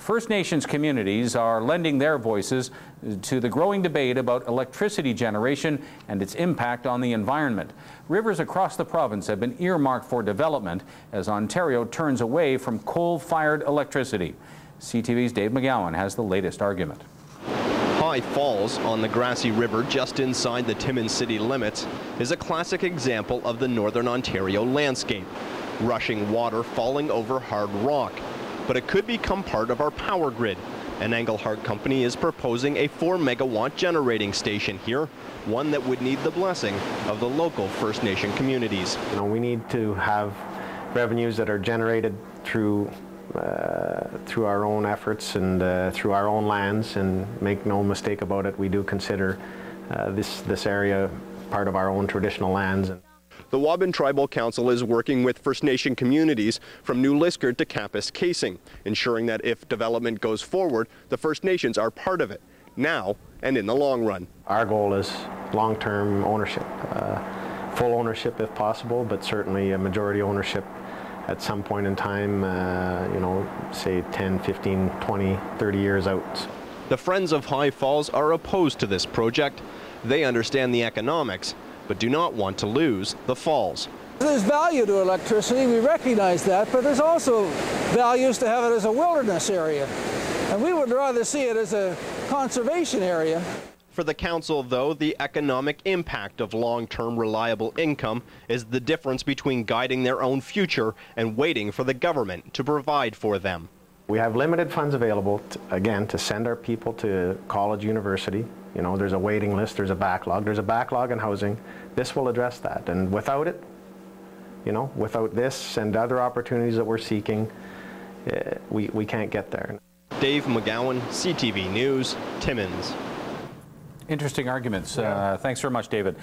First Nations communities are lending their voices to the growing debate about electricity generation and its impact on the environment. Rivers across the province have been earmarked for development as Ontario turns away from coal-fired electricity. CTV's Dave McGowan has the latest argument. High Falls on the Grassy River just inside the Timmins city limits is a classic example of the Northern Ontario landscape. Rushing water falling over hard rock. But it could become part of our power grid. An Engelhart company is proposing a 4-megawatt generating station here, one that would need the blessing of the local First Nation communities. We need to have revenues that are generated through our own efforts and through our own lands, and make no mistake about it, we do consider this area part of our own traditional lands. The Waban Tribal Council is working with First Nation communities from New Liskeard to Kapuskasing, ensuring that if development goes forward, the First Nations are part of it, now and in the long run. Our goal is long-term ownership, full ownership if possible, but certainly a majority ownership at some point in time, say 10, 15, 20, 30 years out. The Friends of High Falls are opposed to this project. They understand the economics, but do not want to lose the falls. There's value to electricity, we recognize that, but there's also values to have it as a wilderness area. And we would rather see it as a conservation area. For the council, though, the economic impact of long-term reliable income is the difference between guiding their own future and waiting for the government to provide for them. We have limited funds available, again, to send our people to college, university. There's a waiting list, there's a backlog. There's a backlog in housing. This will address that. And without it, without this and other opportunities that we're seeking, we can't get there. Dave McGowan, CTV News, Timmins. Interesting arguments. Thanks very much, David.